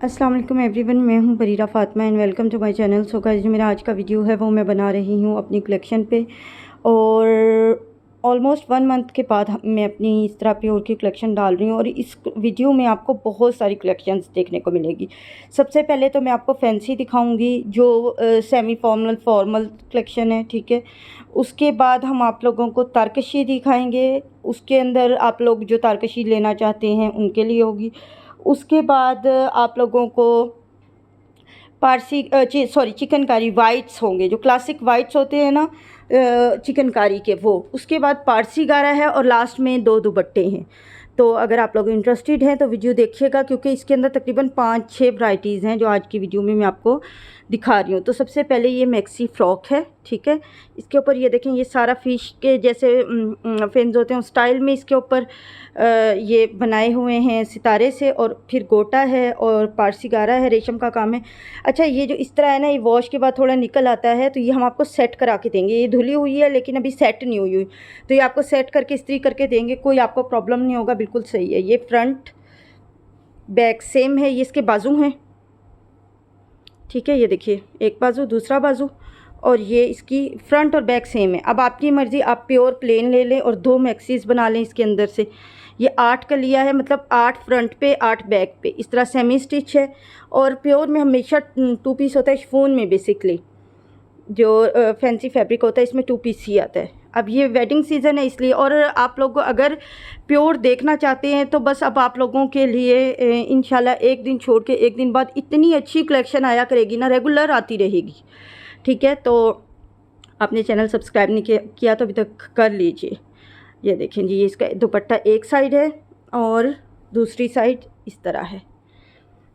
अस्सलाम वालेकुम एवरीवन, मैं हूं Barira Fatima and welcome to my channel. So guys, जो मेरा आज का वीडियो है वो मैं बना रही हूं अपनी कलेक्शन पे। और ऑलमोस्ट 1 मंथ के बाद मैं अपनी इस तरह प्योर की कलेक्शन डाल रही हूं और इस वीडियो में आपको बहुत सारी कलेक्शंस देखने को मिलेगी। सबसे पहले तो मैं आपको फैंसी दिखाऊंगी जो सेमी फॉर्मल फॉर्मल कलेक्शन है, ठीक है। उसके बाद हम आप लोगों को तारकशी दिखाएंगे, उसके अंदर आप लोग जो तारकशी लेना चाहते हैं उनके लिए होगी। उसके बाद आप लोगों को पारसी चिकनकारी वाइट्स होंगे, जो क्लासिक वाइट्स होते हैं ना चिकनकारी के, वो। उसके बाद पारसी गारा है और लास्ट में 2 दुपट्टे हैं। तो अगर आप लोग इंटरेस्टेड हैं तो वीडियो देखिएगा, क्योंकि इसके अंदर तकरीबन 5-6 वैरायटीज़ हैं जो आज की वीडियो में मैं आपको दिखा रही हूँ। तो सबसे पहले ये मैक्सी फ़्रॉक है, ठीक है। इसके ऊपर ये देखें, ये सारा फ़िश के जैसे फेंस होते हैं उस स्टाइल में इसके ऊपर ये बनाए हुए हैं सितारे से, और फिर गोटा है और पारसी गारा है, रेशम का काम है। अच्छा, ये जो इस तरह है ना, ये वॉश के बाद थोड़ा निकल आता है, तो ये हम आपको सेट करा के देंगे। ये धुली हुई है लेकिन अभी सेट नहीं हुई, तो ये आपको सेट करके इस्त्री करके देंगे, कोई आपको प्रॉब्लम नहीं होगा, बिल्कुल सही है। ये फ्रंट बैक सेम है, ये इसके बाजू हैं, ठीक है। ये देखिए, एक बाजू दूसरा बाजू, और ये इसकी फ्रंट और बैक सेम है। अब आपकी मर्ज़ी, आप प्योर प्लेन ले लें और 2 मैक्सीज बना लें इसके अंदर से। ये 8 का लिया है, मतलब 8 फ्रंट पे 8 बैक पे, इस तरह सेमी स्टिच है। और प्योर में हमेशा 2 पीस होता है शिफॉन में, बेसिकली जो फैंसी फैब्रिक होता है इसमें 2 पीस ही आता है। अब ये वेडिंग सीज़न है इसलिए, और आप लोग अगर प्योर देखना चाहते हैं तो बस अब आप लोगों के लिए इंशाल्लाह एक दिन छोड़ के एक दिन बाद इतनी अच्छी कलेक्शन आया करेगी ना, रेगुलर आती रहेगी, ठीक है। तो आपने चैनल सब्सक्राइब नहीं किया तो अभी तक कर लीजिए। ये देखें जी, ये इसका दुपट्टा एक साइड है और दूसरी साइड इस तरह है।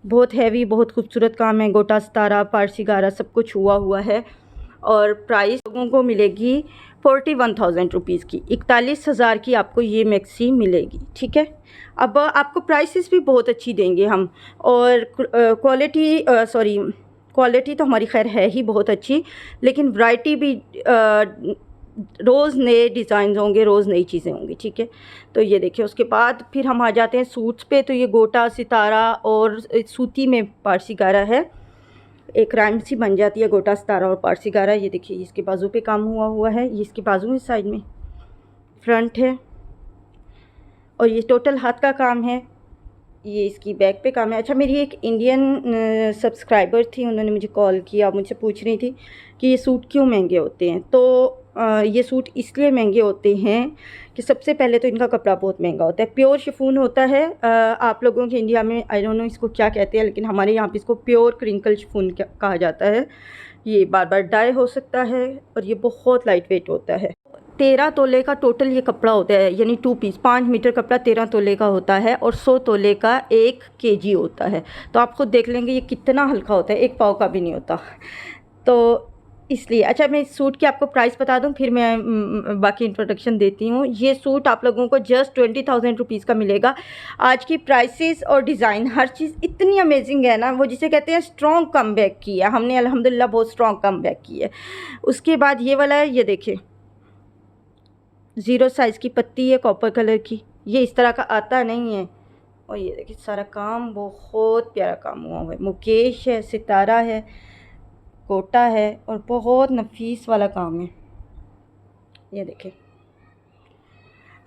बहुत हैवी, बहुत खूबसूरत काम है, गोटा सितारा पारसी गारा सब कुछ हुआ है। और प्राइस लोगों को मिलेगी 41,000 रुपीज़ की, 41,000 की आपको ये मैक्सी मिलेगी, ठीक है। अब आपको प्राइसेस भी बहुत अच्छी देंगे हम, और क्वालिटी तो हमारी खैर है ही बहुत अच्छी, लेकिन वैरायटी भी रोज़ नए डिज़ाइन होंगे, रोज़ नई चीज़ें होंगी, ठीक है। तो ये देखिए, उसके बाद फिर हम आ जाते हैं सूट्स पे। तो ये गोटा सितारा और सूती में पारसी गारा है, एक राइम सी बन जाती है, गोटा सितारा और पारसी गारा। ये देखिए, इसके बाजू पे काम हुआ है, ये इसके बाजू इस साइड में फ्रंट है, और ये टोटल हाथ का काम है, ये इसकी बैक पे काम है। अच्छा, मेरी एक इंडियन सब्सक्राइबर थी, उन्होंने मुझे कॉल किया, मुझसे पूछ रही थी कि ये सूट क्यों महंगे होते हैं। तो ये सूट इसलिए महंगे होते हैं कि सबसे पहले तो इनका कपड़ा बहुत महंगा होता है, प्योर शिफॉन होता है। आप लोगों के इंडिया में आई डोंट नो इसको क्या कहते हैं, लेकिन हमारे यहाँ पे इसको प्योर क्रिंकल शिफॉन कहा जाता है। ये बार बार डाई हो सकता है और ये बहुत लाइट वेट होता है। 13 तोले का टोटल ये कपड़ा होता है, यानी 2 पीस 5 मीटर कपड़ा 13 तोले का होता है, और 100 तोले का 1 केजी होता है। तो आप खुद देख लेंगे ये कितना हल्का होता है, 1 पाव का भी नहीं होता। तो इसलिए अच्छा, मैं इस सूट की आपको प्राइस बता दूं, फिर मैं बाकी इंट्रोडक्शन देती हूँ। ये सूट आप लोगों को जस्ट 20,000 रुपीज़ का मिलेगा। आज की प्राइसेस और डिज़ाइन हर चीज़ इतनी अमेजिंग है ना, वो जिसे कहते हैं स्ट्रॉन्ग कम बैक की है हमने, अल्हम्दुलिल्लाह बहुत स्ट्रॉन्ग कम बैक की है। उसके बाद ये वाला है, ये देखें 0 साइज़ की पत्ती है कॉपर कलर की, ये इस तरह का आता नहीं है। और ये देखिए सारा काम बहुत प्यारा काम हुआ है, मुकेश है, सितारा है, कोटा है, और बहुत नफीस वाला काम है, ये देखें।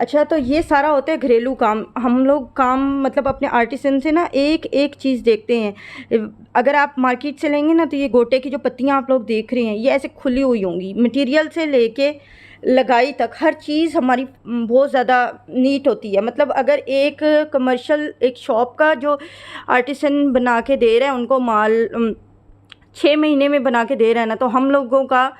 अच्छा, तो ये सारा होता है घरेलू काम। हम लोग काम मतलब अपने आर्टिसन से ना एक एक चीज़ देखते हैं। अगर आप मार्केट से लेंगे ना, तो ये गोटे की जो पत्तियां आप लोग देख रहे हैं ये ऐसे खुली हुई होंगी, मटेरियल से लेके लगाई तक हर चीज़ हमारी बहुत ज़्यादा नीट होती है। मतलब अगर एक कमर्शियल एक शॉप का जो आर्टिसन बना के दे रहा है, उनको माल 6 महीने में बना के दे रहा है ना, तो हम लोगों का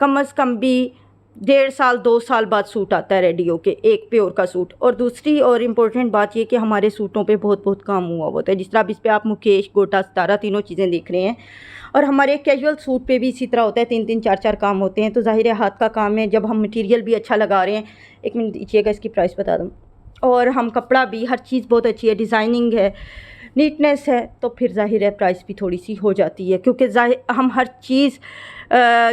कम से कम भी 1.5 साल 2 साल बाद सूट आता है रेडी होके, एक प्योर का सूट। और दूसरी और इम्पोर्टेंट बात ये कि हमारे सूटों पे बहुत बहुत काम हुआ होता है, जिस तरह अब इस पर आप मुकेश गोटा सितारा तीनों चीज़ें देख रहे हैं। और हमारे कैजुअल सूट पे भी इसी तरह होता है, 3-3 4-4 काम होते हैं। तो ज़ाहिर है हाथ का काम है, जब हम मटेरियल भी अच्छा लगा रहे हैं। एक मिनट दीजिएगा, इसकी प्राइस बता दूँ। और हम कपड़ा भी हर चीज़ बहुत अच्छी है, डिज़ाइनिंग है, नीटनेस है, तो फिर ज़ाहिर है प्राइस भी थोड़ी सी हो जाती है, क्योंकि हम हर चीज़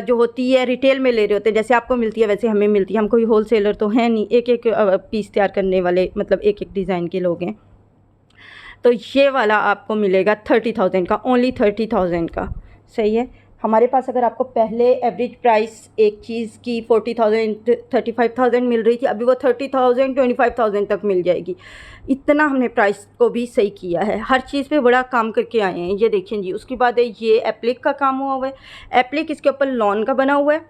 जो होती है रिटेल में ले रहे होते हैं। जैसे आपको मिलती है वैसे हमें मिलती है, हम कोई होल सेलर तो है नहीं, एक एक पीस तैयार करने वाले, मतलब एक एक डिज़ाइन के लोग हैं। तो ये वाला आपको मिलेगा 30,000 का, ओनली 30,000 का। सही है। हमारे पास अगर आपको पहले एवरेज प्राइस एक चीज़ की 40,000 35,000 मिल रही थी, अभी वो 30,000 25,000 तक मिल जाएगी। इतना हमने प्राइस को भी सही किया है, हर चीज़ पे बड़ा काम करके आए हैं। ये देखें जी। उसके बाद है ये एप्लिक का काम हुआ है। एप्लिक इसके ऊपर लॉन का बना हुआ है,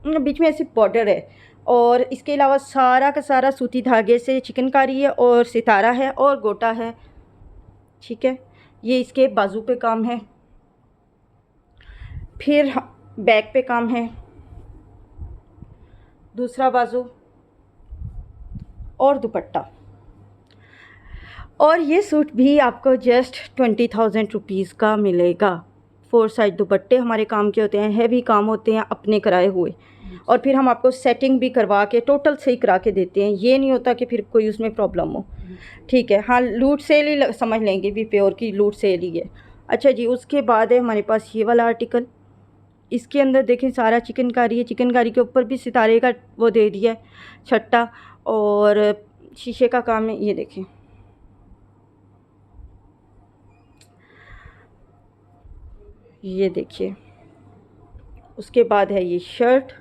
बीच में ऐसी बॉर्डर है, और इसके अलावा सारा का सारा सूती धागे से चिकनकारी है, और सितारा है और गोटा है। ठीक है। ये इसके बाजू पे काम है, फिर बैक पे काम है, दूसरा बाजू और दुपट्टा। और ये सूट भी आपको जस्ट 20,000 रुपीज़ का मिलेगा। 4 साइड दुपट्टे हमारे काम के होते हैं, हैवी काम होते हैं, अपने कराए हुए। और फिर हम आपको सेटिंग भी करवा के टोटल सही करा के देते हैं। ये नहीं होता कि फिर कोई उसमें प्रॉब्लम हो। ठीक है। हाँ, लूट सेल ही समझ लेंगे भी, प्योर की लूट सेल ही है। अच्छा जी। उसके बाद है हमारे पास ये वाला आर्टिकल। इसके अंदर देखें सारा चिकनकारी है, चिकनकारी के ऊपर भी सितारे का वो दे दिया है छट्टा, और शीशे का काम है। ये देखें, ये देखिए। उसके बाद है ये शर्ट।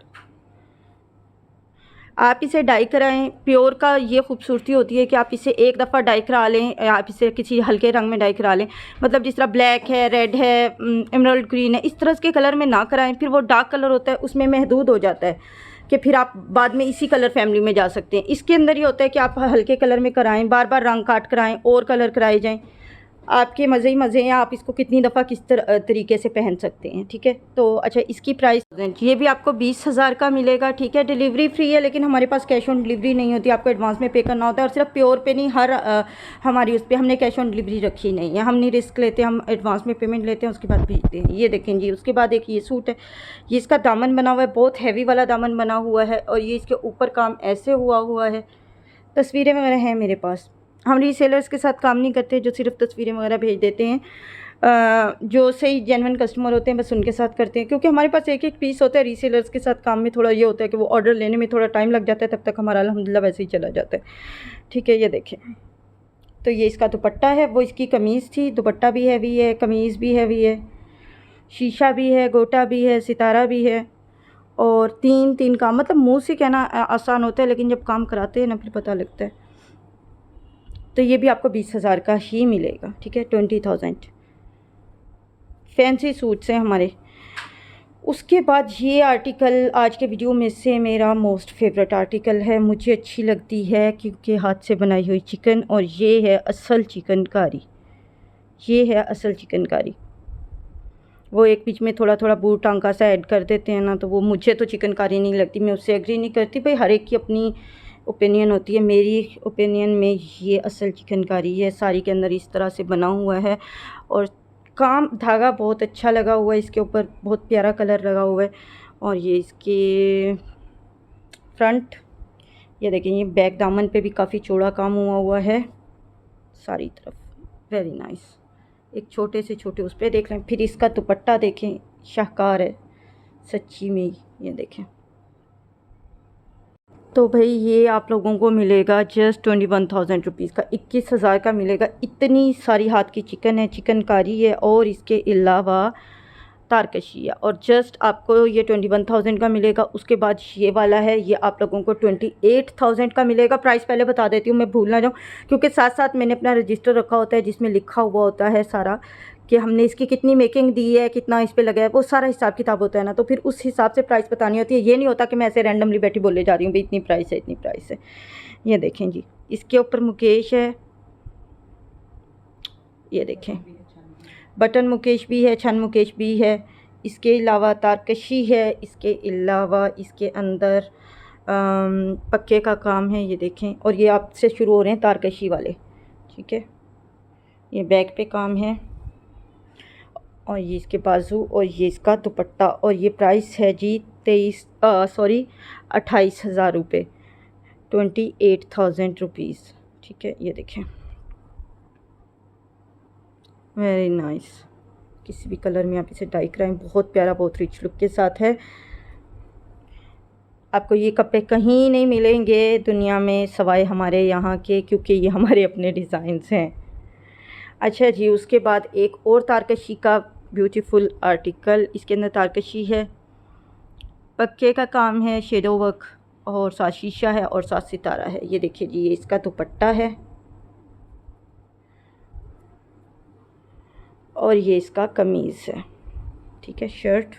आप इसे डाई कराएं। प्योर का ये खूबसूरती होती है कि आप इसे एक दफ़ा डाई करा लें, आप इसे किसी हल्के रंग में डाई करा लें, मतलब जिस तरह ब्लैक है, रेड है, एमराल्ड ग्रीन है, इस तरह के कलर में ना कराएं। फिर वो डार्क कलर होता है, उसमें महदूद हो जाता है कि फिर आप बाद में इसी कलर फैमिली में जा सकते हैं। इसके अंदर ये होता है कि आप हल्के कलर में कराएं, बार बार रंग काट कराएं और कलर कराए जाएं, आपके मज़े ही मज़े हैं। आप इसको कितनी दफ़ा किस तरीके से पहन सकते हैं। ठीक है। तो अच्छा, इसकी प्राइस ये भी आपको 20,000 का मिलेगा। ठीक है। डिलीवरी फ्री है, लेकिन हमारे पास कैश ऑन डिलीवरी नहीं होती, आपको एडवांस में पे करना होता है। और सिर्फ प्योर पे नहीं, हर हमारी उस पर हमने कैश ऑन डिलीवरी रखी नहीं है। हम नहीं रिस्क लेते, हम एडवांस में पेमेंट लेते हैं, उसके बाद भेजते हैं। ये देखें जी। उसके बाद एक ये सूट है, ये इसका दामन बना हुआ है, बहुत हैवी वाला दामन बना हुआ है, और ये इसके ऊपर काम ऐसे हुआ है। तस्वीरें वगैरह हैं मेरे पास। हम रीसेलर्स के साथ काम नहीं करते जो सिर्फ तस्वीरें वगैरह भेज देते हैं। जो सही जेन्युइन कस्टमर होते हैं बस उनके साथ करते हैं, क्योंकि हमारे पास एक एक पीस होता है। रीसेलर्स के साथ काम में थोड़ा ये होता है कि वो ऑर्डर लेने में थोड़ा टाइम लग जाता है, तब तक हमारा अल्हम्दुलिल्लाह वैसे ही चला जाता है। ठीक है। ये देखें। तो ये इसका दुपट्टा है, वो इसकी कमीज़ थी। दुपट्टा भी हैवी है, कमीज़ भी हैवी है, शीशा भी है, गोटा भी है, सितारा भी है, और तीन काम। मतलब मुँह से कहना आसान होता है, लेकिन जब काम कराते हैं ना फिर पता लगता है। तो ये भी आपको 20,000 का ही मिलेगा। ठीक है। 20,000 फैंसी सूट्स हैं हमारे। उसके बाद ये आर्टिकल आज के वीडियो में से मेरा मोस्ट फेवरेट आर्टिकल है, मुझे अच्छी लगती है क्योंकि हाथ से बनाई हुई चिकन, और ये है असल चिकनकारी। ये है असल चिकनकारी। वो एक बीच में थोड़ा थोड़ा बूट टांका सा ऐड कर देते हैं ना, तो वो मुझे तो चिकनकारी नहीं लगती, मैं उससे एग्री नहीं करती। भाई हर एक की अपनी ओपिनियन होती है। मेरी ओपिनियन में ये असल चिकनकारी है। साड़ी के अंदर इस तरह से बना हुआ है, और काम धागा बहुत अच्छा लगा हुआ है इसके ऊपर, बहुत प्यारा कलर लगा हुआ है। और ये इसके फ्रंट, ये देखें, ये बैक दामन पे भी काफ़ी चौड़ा काम हुआ है सारी तरफ। Very nice. एक छोटे से छोटे उस पर देख लें। फिर इसका दुपट्टा देखें, शाहकार है सच्ची में। ये देखें। तो भाई ये आप लोगों को मिलेगा जस्ट 21,000 रुपीज़ का, 21,000 का मिलेगा। इतनी सारी हाथ की चिकन है, चिकनकारी है, और इसके अलावा तारकशी है, और जस्ट आपको ये 21,000 का मिलेगा। उसके बाद ये वाला है, ये आप लोगों को 28,000 का मिलेगा। प्राइस पहले बता देती हूँ, मैं भूल ना जाऊँ, क्योंकि साथ साथ मैंने अपना रजिस्टर रखा होता है जिसमें लिखा हुआ होता है सारा कि हमने इसकी कितनी मेकिंग दी है, कितना इस पे लगा है, वो सारा हिसाब किताब होता है ना, तो फिर उस हिसाब से प्राइस बतानी होती है। ये नहीं होता कि मैं ऐसे रैंडमली बैठी बोले जा रही हूँ भाई इतनी प्राइस है, इतनी प्राइस है। ये देखें जी। इसके ऊपर मुकेश है, ये देखें, बटन मुकेश भी है, छन मुकेश भी है। इसके अलावा तारकशी है, इसके अलावा इसके अंदर पक्के का काम है। ये देखें। और ये आपसे शुरू हो रहे हैं तारकशी वाले। ठीक है। ये बैक पे काम है, और ये इसके बाजू, और ये इसका दुपट्टा। और ये प्राइस है जी 28,000 रुपये, 28,000 रुपीज़। ठीक है। ये देखें। Very nice. किसी भी कलर में आप इसे डाई कराएं, बहुत प्यारा, बहुत रिच लुक के साथ है। आपको ये कपड़े कहीं नहीं मिलेंगे दुनिया में सवाए हमारे यहाँ के, क्योंकि ये हमारे अपने डिज़ाइंस हैं। अच्छा जी, उसके बाद एक और तारकशी का ब्यूटीफुल आर्टिकल, इसके अंदर तारकशी है, पक्के का काम है, शेडो वर्क और साथ शीशा है और साथ सितारा है। ये देखिए जी, ये इसका दुपट्टा है और ये इसका कमीज़ है। ठीक है, शर्ट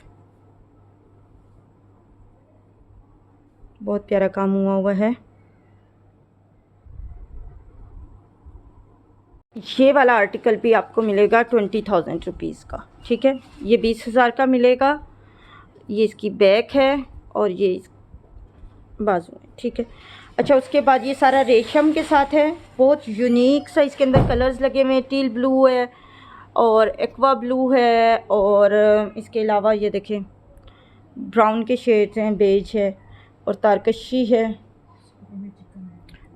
बहुत प्यारा काम हुआ है। ये वाला आर्टिकल भी आपको मिलेगा 20,000 रुपीज़ का। ठीक है, ये 20,000 का मिलेगा। ये इसकी बैक है और ये बाजू है। ठीक है, अच्छा उसके बाद ये सारा रेशम के साथ है, बहुत यूनिक सा इसके अंदर कलर्स लगे हुए हैं। टील ब्लू है और एक्वा ब्लू है और इसके अलावा ये देखें ब्राउन के शेड्स हैं, बेज है और तारकशी है।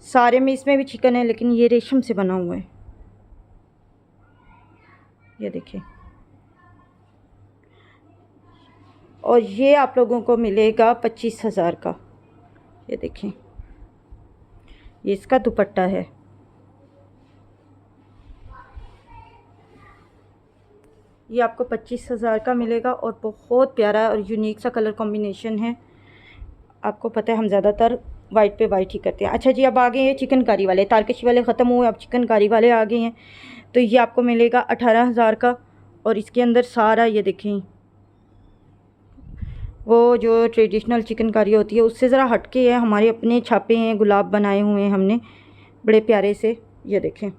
सारे में इसमें भी चिकन है, लेकिन ये रेशम से बना हुआ है। ये देखिए, और ये आप लोगों को मिलेगा 25,000 का। ये देखें, ये इसका दुपट्टा है। ये आपको 25,000 का मिलेगा और बहुत प्यारा और यूनिक सा कलर कॉम्बिनेशन है। आपको पता है हम ज़्यादातर वाइट पे वाइट ही करते हैं। अच्छा जी, अब आ गए हैं चिकनकारी वाले। तारकशी वाले ख़त्म हुए, अब चिकनकारी वाले आ गए हैं। तो ये आपको मिलेगा 18,000 का और इसके अंदर सारा ये देखें, वो जो ट्रेडिशनल चिकनकारी होती है उससे ज़रा हटके है। हमारे अपने छापे हैं, गुलाब बनाए हुए हैं हमने बड़े प्यारे से। ये देखें,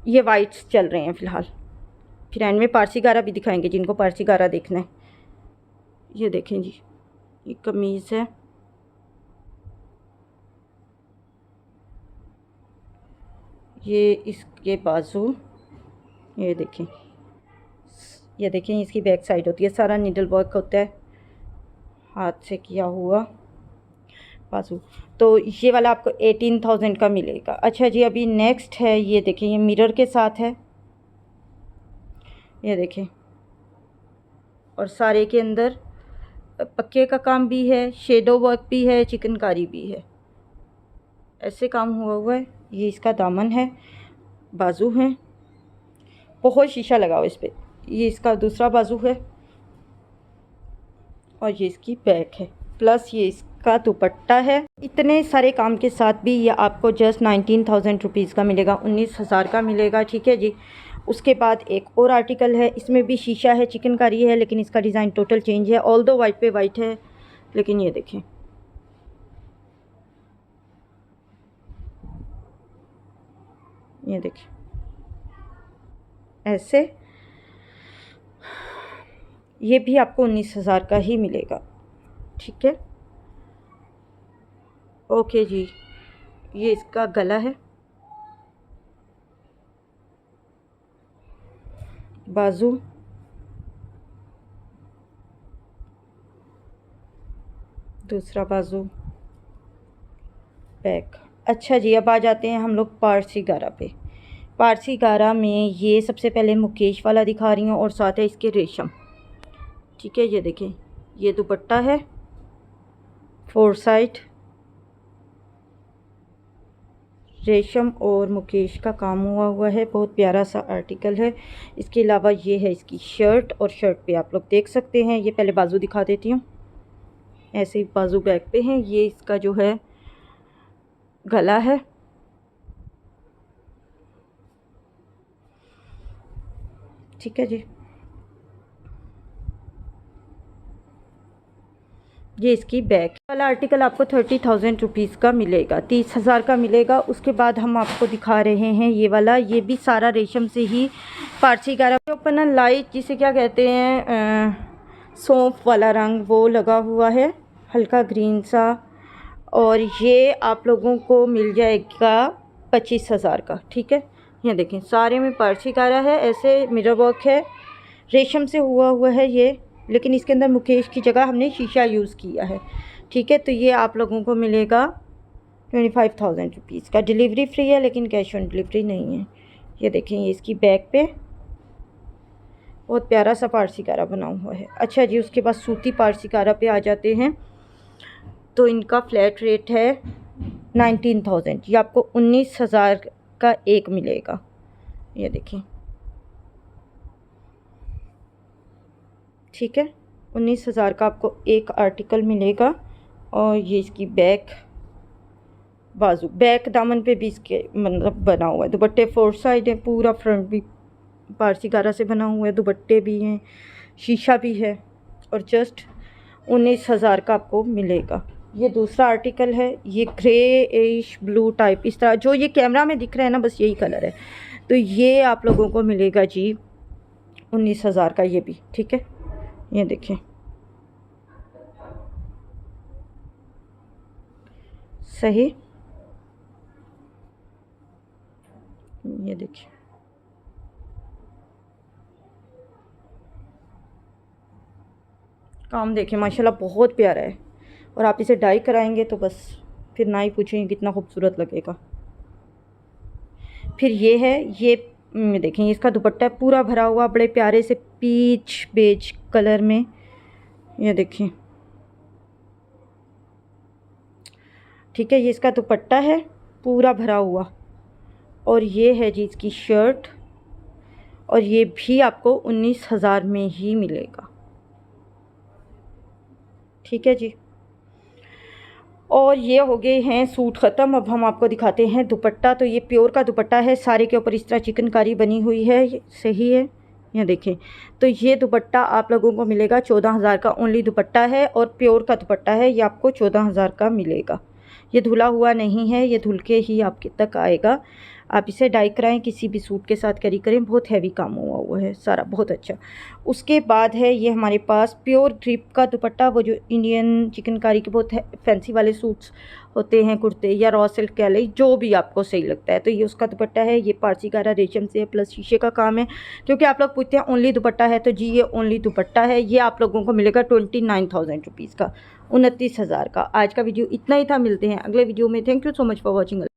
ये वाइट्स चल रहे हैं फ़िलहाल, फिर एंड में पारसी गारा भी दिखाएंगे जिनको पारसी गारा देखना है। ये देखें जी, ये कमीज़ है, ये इसके बाजू, ये देखें, ये देखें इसकी बैक साइड होती है, सारा नीडल वर्क होता है, हाथ से किया हुआ बाजू। तो ये वाला आपको 18,000 का मिलेगा। अच्छा जी, अभी नेक्स्ट है, ये देखें, ये मिरर के साथ है। ये देखें, और सारे के अंदर पक्के का काम भी है, शेडो वर्क भी है, चिकनकारी भी है, ऐसे काम हुआ है। ये इसका दामन है, बाजू हैं, बहुत शीशा लगा हुआ इस पर। ये इसका दूसरा बाजू है और ये इसकी बैक है, प्लस ये इसका दुपट्टा है। इतने सारे काम के साथ भी ये आपको जस्ट 19,000 रुपीज़ का मिलेगा, 19,000 का मिलेगा। ठीक है जी, उसके बाद एक और आर्टिकल है, इसमें भी शीशा है, चिकनकारी है, लेकिन इसका डिज़ाइन टोटल चेंज है। ऑल दो वाइट पे वाइट है, लेकिन ये देखें, ये देखें ऐसे। ये भी आपको 19,000 का ही मिलेगा। ठीक है, ओके जी। ये इसका गला है, बाजू, दूसरा बाजू, बैक। अच्छा जी, अब आ जाते हैं हम लोग पारसी गारा पे। पारसी गारा में ये सबसे पहले मुकेश वाला दिखा रही हूँ और साथ है इसके रेशम। ठीक है, ये देखें, ये दुपट्टा है, 4 साइड रेशम और मुकेश का काम हुआ है, बहुत प्यारा सा आर्टिकल है। इसके अलावा ये है इसकी शर्ट, और शर्ट पे आप लोग देख सकते हैं, ये पहले बाजू दिखा देती हूँ, ऐसे ही बाजू बैक पे हैं। ये इसका जो है गला है, ठीक है जी। ये इसकी बैक वाला आर्टिकल आपको 30,000 रुपीज़ का मिलेगा, 30,000 का मिलेगा। उसके बाद हम आपको दिखा रहे हैं ये वाला, ये भी सारा रेशम से ही पारसी गारा ओपन लाइट जिसे क्या कहते हैं, सौंफ वाला रंग वो लगा हुआ है, हल्का ग्रीन सा, और ये आप लोगों को मिल जाएगा 25,000 का। ठीक है, ये देखें सारे में पारसी गारा है, ऐसे मिरर वर्क है, रेशम से हुआ है ये, लेकिन इसके अंदर मुकेश की जगह हमने शीशा यूज़ किया है। ठीक है, तो ये आप लोगों को मिलेगा 25,000 रुपीज़ का। डिलीवरी फ्री है, लेकिन कैश ऑन डिलीवरी नहीं है। ये देखें, ये इसकी बैक पे बहुत प्यारा सा पारसी कारा बना हुआ है। अच्छा जी, उसके बाद सूती पारसी कारा पे आ जाते हैं। तो इनका फ्लैट रेट है 19,000, ये आपको 19,000 का एक मिलेगा। ये देखिए, ठीक है। 19,000 का आपको एक आर्टिकल मिलेगा। और ये इसकी बैक बाजू, बैक दामन पे भी इसके मतलब बना हुआ है। दुपट्टे 4 साइड है, पूरा फ्रंट भी पारसी गारा से बना हुआ है, दुपट्टे भी हैं, शीशा भी है। और जस्ट 19,000 का आपको मिलेगा। ये दूसरा आर्टिकल है, ये ग्रेइश ब्लू टाइप, इस तरह जो ये कैमरा में दिख रहा है ना, बस यही कलर है। तो ये आप लोगों को मिलेगा जी 19,000 का, ये भी ठीक है। ये देखिए, सही, ये देखिए, काम देखिए माशाल्लाह बहुत प्यारा है। और आप इसे डाई कराएंगे तो बस फिर ना ही पूछेंगे कितना खूबसूरत लगेगा। फिर ये है, ये देखें, इसका दुपट्टा है पूरा भरा हुआ, बड़े प्यारे से पीच बेज कलर में। ये देखिए, ठीक है, ये इसका दुपट्टा है पूरा भरा हुआ। और ये है जी इसकी शर्ट, और ये भी आपको 19,000 में ही मिलेगा, ठीक है जी। और ये हो गए हैं सूट ख़त्म। अब हम आपको दिखाते हैं दुपट्टा। तो ये प्योर का दुपट्टा है, सारे के ऊपर इस तरह चिकनकारी बनी हुई है, ये सही है। ये देखें, तो ये दुपट्टा आप लोगों को मिलेगा 14,000 का, ओनली दुपट्टा है और प्योर का दुपट्टा है, ये आपको 14,000 का मिलेगा। ये धुला हुआ नहीं है, ये धुल के ही आपके तक आएगा। आप इसे डाई कराएं, किसी भी सूट के साथ कैरी करें, बहुत हैवी काम हुआ है सारा, बहुत अच्छा। उसके बाद है ये हमारे पास प्योर ड्रिप का दुपट्टा, वो जो इंडियन चिकनकारी के बहुत फैंसी वाले सूट्स होते हैं, कुर्ते या रॉ सिल्क कह लें, जो भी आपको सही लगता है। तो ये उसका दुपट्टा है, ये पारसी गारा रेशम से प्लस शीशे का काम है। क्योंकि आप लोग पूछते हैं ओनली दुपट्टा है, तो जी ये ओनली दुपट्टा है। ये आप लोगों को मिलेगा 29,000 रुपीज़ का, 29,000 का। आज का वीडियो इतना ही था, मिलते हैं अगले वीडियो में। Thank you so much for watching.